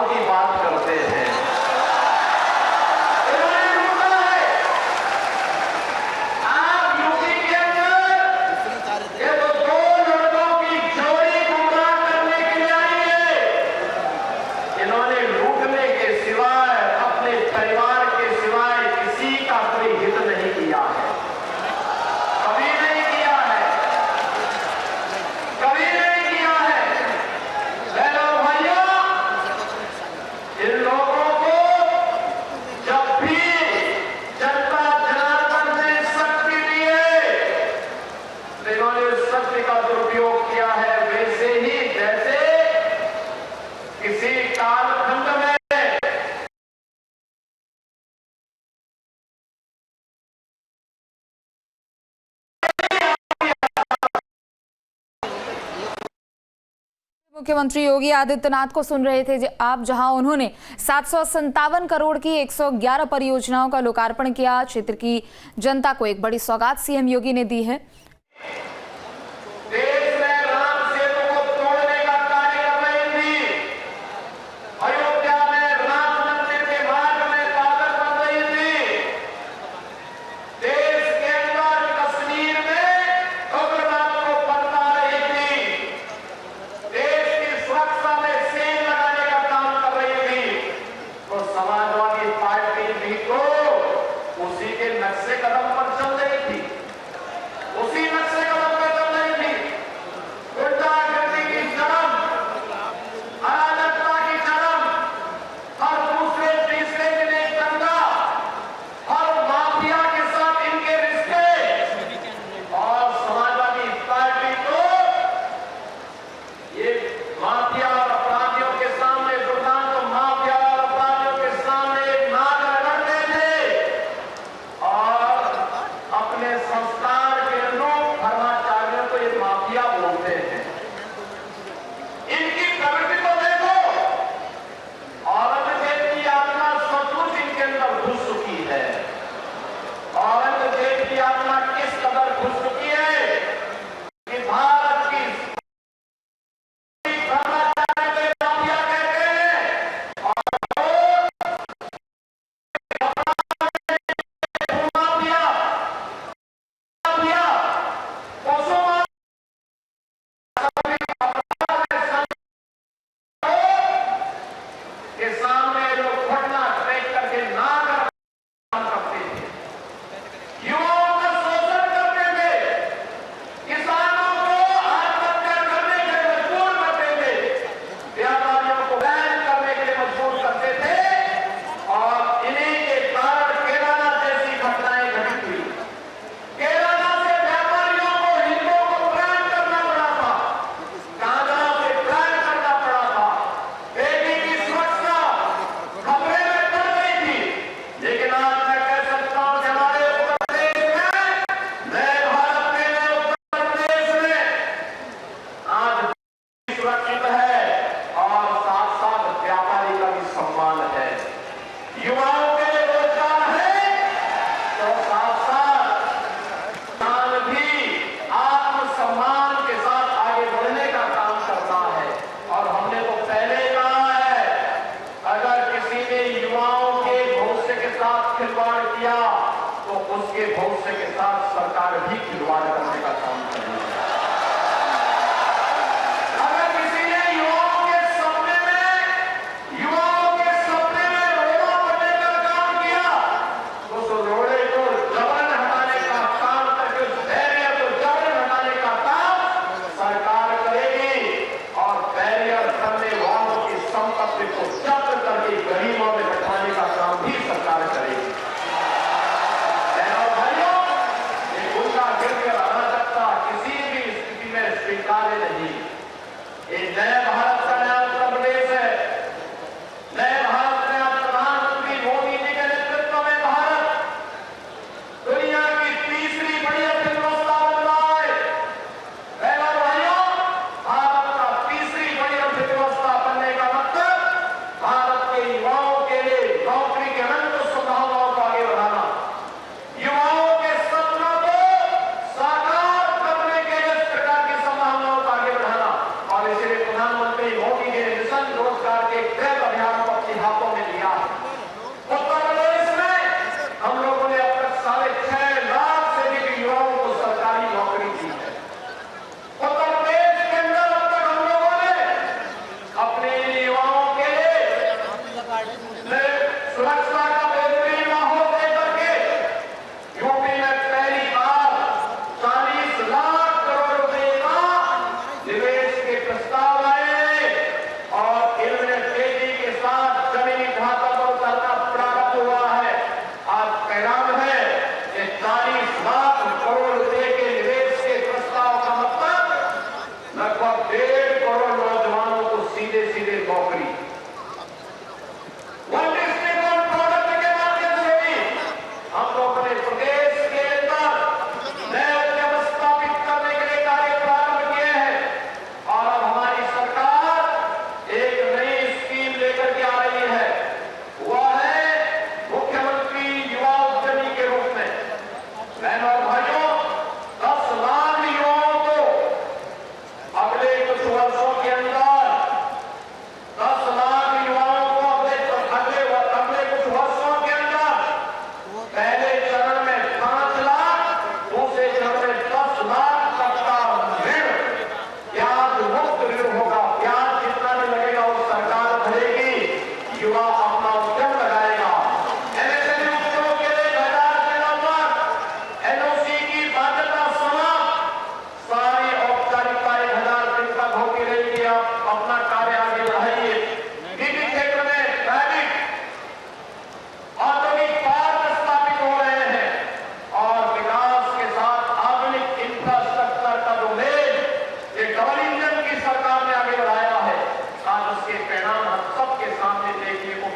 की बात करते हैं। इन्होंने लूटा है। आप यूपी के अंदर ये तो दो लड़कों की जोड़ी गुमराह करने के लिए आई है। इन्होंने लूटने के सिवाय अपने परिवार के सिवाय किसी का कोई हित नहीं किया है, कभी नहीं किया है, कभी नहीं किया है। बहनों भाइयों, इन लोगों को जब भी जनता जनार्दन ने शक्ति दी है तो इन्होंने उस शक्ति का दुरुपयोग किया है, वैसे ही जैसे किसी कालखंड में मुख्यमंत्री योगी आदित्यनाथ को सुन रहे थे आप, जहां उन्होंने 757 करोड़ की 111 परियोजनाओं का लोकार्पण किया। क्षेत्र की जनता को एक बड़ी सौगात सीएम योगी ने दी है। देश में राम सेतु को तोड़ने का कार्य कर रही थी, अयोध्या में राम मंदिर के मार्ग में बाधक बन रही थी, देश के अंदर कश्मीर में उग्रवाद को पनपा रही थी, देश की सुरक्षा में सेन लगाने का काम कर रही थी, तो समाजवादी पार्टी भी तो उसी के नक्शे कदम पर चल रही थी, उसी नक्शे कदम पर चल रही थी। गुंडागर्दी की चरम, अराजकता की चरम, हर दूसरे तीसरे दिन एक दंगा, हर माफिया के साथ इनके रिश्ते, और समाजवादी पार्टी को ये माफिया और अपराधियों के सामने, दुर्दांत माफिया और अपराधियों के सामने एक नाग रगड़ते थे और अपने संस्कार के अनुरूप धर्माचार्यों को ये माफिया बोलते हैं। इनकी प्रवृत्ति को देखो, औरंगजेब की आत्मा सचमुच इनके अंदर घुस चुकी है। औरंगजेब की आत्मा किस कदर घुस चुकी है कि भारत की धर्माचार्य को माफिया कहते हैं, माफिया माफिया पशु के सामने लोग घटना ट्रैक करके नाग काम करते थे, युवाओं का शोषण करते थे, किसानों को आत्महत्या करने के लिए मजबूर करते थे, व्यापारियों को बैन करने के लिए मजबूर करते थे, और इन्हीं के कारण केरला जैसी घटनाएं घटित हुई। केरला से व्यापारियों को, हिंदुओं को बैन करना पड़ा था, गांजा से बैन करना पड़ा था, बेटी की सुरक्षा खतरे में पड़ गई थी। लेकिन आज मैं कह सकता हूं कि हमारे उत्तर प्रदेश में, नए भारत में, नए उत्तर प्रदेश में आज सुरक्षित है और साथ साथ व्यापारी का भी सम्मान है, युवाओं के लिए रोजगार है, तो साथ साथ किसान भी आत्मसम्मान के साथ आगे बढ़ने का काम करता है। और हमने तो पहले ही कहा है, अगर किसी ने युवाओं के भविष्य के साथ खिलवाड़ किया तो उसके भविष्य के साथ सरकार भी खिलवाड़ करने का काम करेगी। अगर किसी ने युवाओं के सपने में रोड़ा बनने का काम किया तो उस रोड़े को जबरन हटाने का काम करके, उस बैरियर को जबरन हटाने का काम सरकार करेगी, और बैरियर करने वालों की संपत्ति को जब्त करके गरीबों में बैठाने का काम भी सरकार करेगी। बहनों भाइयों, ये गुंडागर्दी और अराजकता सुरक्षा का बेहतरीन माहौल देकर के यूपी में पहली बार 40 लाख करोड़ रुपए का निवेश के प्रस्ताव आए और इनमें तेजी के साथ जमीनी ढांचा पर उतरना प्रारंभ हुआ है। आज पैगाम है कि 40 लाख करोड़ रुपए के निवेश के प्रस्ताव का मतलब लगभग 1.5 करोड़ नौजवानों को सीधे सीधे नौकरी। वन डिस्ट्रिक्ट वन प्रोडक्ट के माध्यम से भी हम लोग अपने प्रदेश के अंदर नए उद्यम स्थापित करने के लिए कार्य प्रारंभ किए हैं और अब हमारी सरकार एक नई स्कीम लेकर के आ रही है। वह है मुख्यमंत्री युवा उद्यमी के रूप में। बहनों और भाइयों, 10 लाख युवाओं को अगले कुछ वर्षों के अंदर 10 लाख युवाओं को अगले कुछ वर्षों के अंदर पहले चरण में 5 लाख, दूसरे चरण में 10 लाख तक का ऋण, ब्याज मुक्त ऋण होगा। ब्याज जितना भी लगेगा वो सरकार भरेगी, युवा अपना उद्यम लगाएगा। एमएसएमई उद्यमों के लिए 1000 दिनों पर एनओसी की बाध्यता समाप्त, सारी औपचारिकता 1000 दिन तक होती रहेगी। आप अपना कार्य आगे बढ़ाइए। निजी क्षेत्र में प्राइवेट औद्योगिक पार्क स्थापित हो रहे हैं और विकास के साथ आधुनिक इंफ्रास्ट्रक्चर का जो मेल ये डबल इंजन की सरकार ने आगे बढ़ाया है, आज उसके परिणाम हम सबके सामने देखने को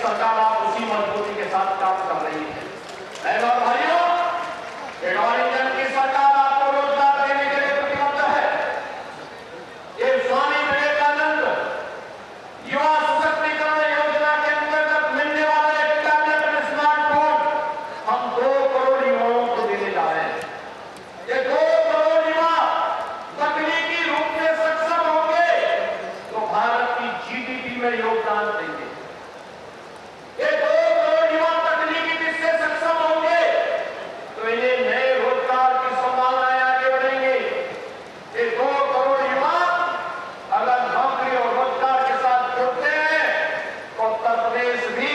सरकार आप उसी मजबूती के साथ काम कर रही है। बहनों और भाइयों, पेट्रोल इंजन की सरकार आपको रोजगार देने के लिए प्रतिबद्ध है। ये स्वामी विवेकानंद युवा सशक्तिकरण योजना के अंतर्गत मिलने वाला एक टैबलेट में स्मार्टफोन हम 2 करोड़ युवाओं को देने जा रहे हैं। ये 2 करोड़ युवा तकनीकी रूप से सक्षम होंगे तो भारत की जीडीपी में योगदान देंगे। ये 2 करोड़ युवा तकनीकी रूप से सक्षम होंगे तो इन्हें नए रोजगार की संभावनाएं आगे बढ़ेंगे। ये 2 करोड़ युवा अगर नौकरी और रोजगार के साथ जुड़ते हैं तो उत्तर प्रदेश भी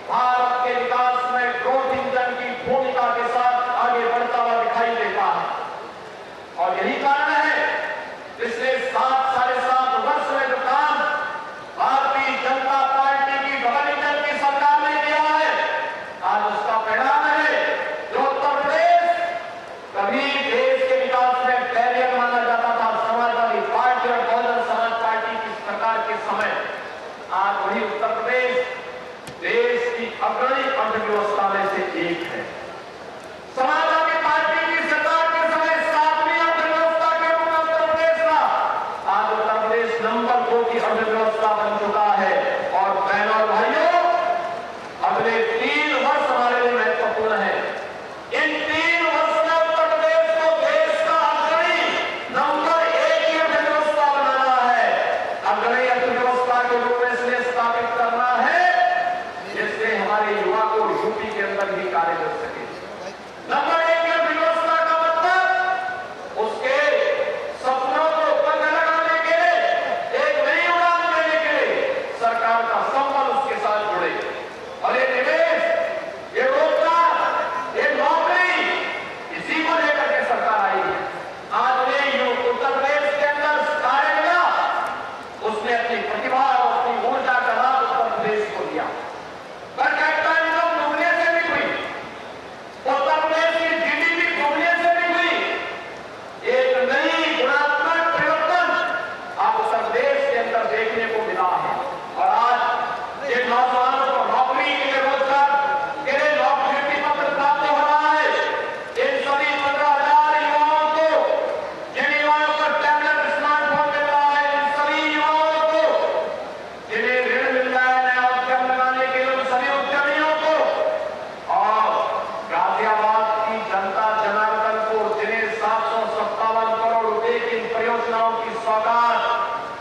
भारत के विकास में ग्रोथ इंजन की भूमिका के साथ आगे बढ़ता हुआ दिखाई देता है। और यही कारण है पिछले 7-7.5 वर्ष में जो काम भारतीय जनता पार्टी की डबल इंजन की सरकार ने किया है, आज उसका परिणाम है जो उत्तर प्रदेश कभी देश के विकास में बैरियर माना जाता था समाजवादी पार्टी और बहुजन समाज पार्टी की सरकार के समय, आज वही उत्तर प्रदेश देश की अग्रणी अर्थव्यवस्था में से एक है। समाजवादी पार्टी की सरकार के समय 7वीं अर्थव्यवस्था के रूप में उत्तर प्रदेश था, आज उत्तर प्रदेश नंबर 2 की अर्थव्यवस्था बन चुका है। और बहनों और भाइयों, अगले 3 वर्ष हमारे लिए महत्वपूर्ण है। इन 3 वर्ष में उत्तर प्रदेश को देश का अग्रणी नंबर 1 की अर्थव्यवस्था बनाना है। अग्रणी अर्थव्यवस्था के रूप में इसलिए स्थापित करना है जिससे हमारे युवा को यूपी के अंदर भी कार्य कर सके। नंबर 1 की अर्थव्यवस्था का मतलब उसके सपनों को पंख लगाने के लिए, एक नई उड़ान देने के लिए सरकार का संबल उसके साथ जुड़े। और ये निवेश, ये रोजगार, ये नौकरी, इसी को लेकर के सरकार आई है। आज ने उत्तर प्रदेश के अंदर कार्य मिला, उसने अपनी प्रतिभा और अपनी ऊर्जा का लाभ उत्तर प्रदेश को दिया। पर कैपिटा इनकम दुगने से भी हुई, उत्तर प्रदेश की जीडीपी दुगने से भी हुई। एक नई गुणात्मक परिवर्तन आप उत्तर प्रदेश के अंदर देखने को मिला है। और आज जिन नौजवानों को नौकरी के लिए, रोजगार के लिए नौकरी पत्र प्राप्त हो रहा है, इन सभी 15,000 युवाओं को, जिन युवाओं को टैबलेट स्मार्टफोन मिल रहा है, इन सभी युवाओं को जिन्हें ऋण मिल रहा है नया उद्यम लगाने के लिए, उन सभी उद्यमियों को, और गाजियाबाद की जनता जनार्दन को जिन्हें 757 करोड़ रुपए की परियोजनाओं की सौगात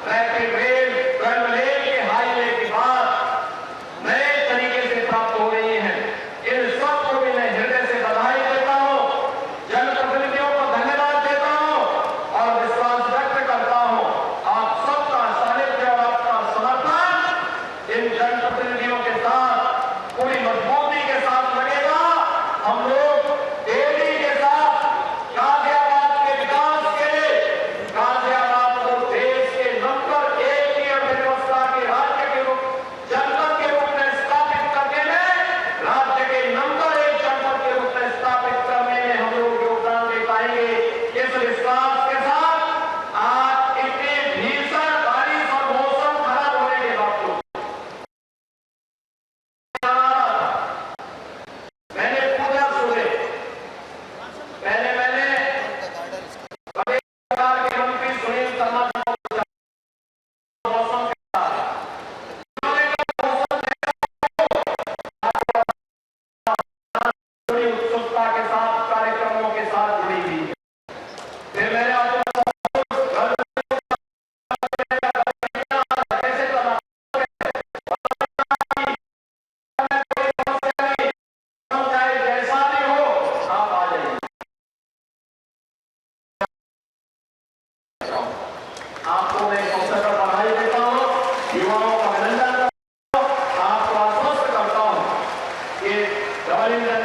रैपिड रेल, ट्वेल्व लेन के हाईवे की बात नए तरीके से प्राप्त हो रही है। इन सबको भी मैं हृदय से बधाई देता हूं, जनप्रतिनिधियों को धन्यवाद देता हूं और विश्वास व्यक्त करता हूं आप सबका सानिध्य और आपका समर्थन इन जनप्रतिनिधियों के साथ पूरी मजबूती के साथ लगेगा। हम लोग तेजी के साथ गाजियाबाद के विकास के लिए, गाजियाबाद को देश के नंबर 1 की अर्थव्यवस्था के राज्य के रूप, जनपद के रूप में स्थापित करने में, राज्य के नंबर 1 जनपद के रूप में स्थापित करने में हम लोग योगदान दे पाएंगे। इस विश्वास के साथ आज इतनी भीषण बारिश और मौसम खराब होने के बावजूद मैंने पूजा सुने, पहले मैंने प्रदेश सरकार के मंत्री सुनील शर्मा मौसम के साथ बड़ी उत्सुकता के साथ कार्यक्रमों के साथ जुड़ी हुई है। फिर मैंने कैसे चला चाहे जैसा भी हो आप आ जाइए। आपको मैं इस अवसर पर बधाई देता हूँ, युवाओं का अभिनंदन करता हूँ, आपको आश्वस्त करता हूँ कि डबल इंजन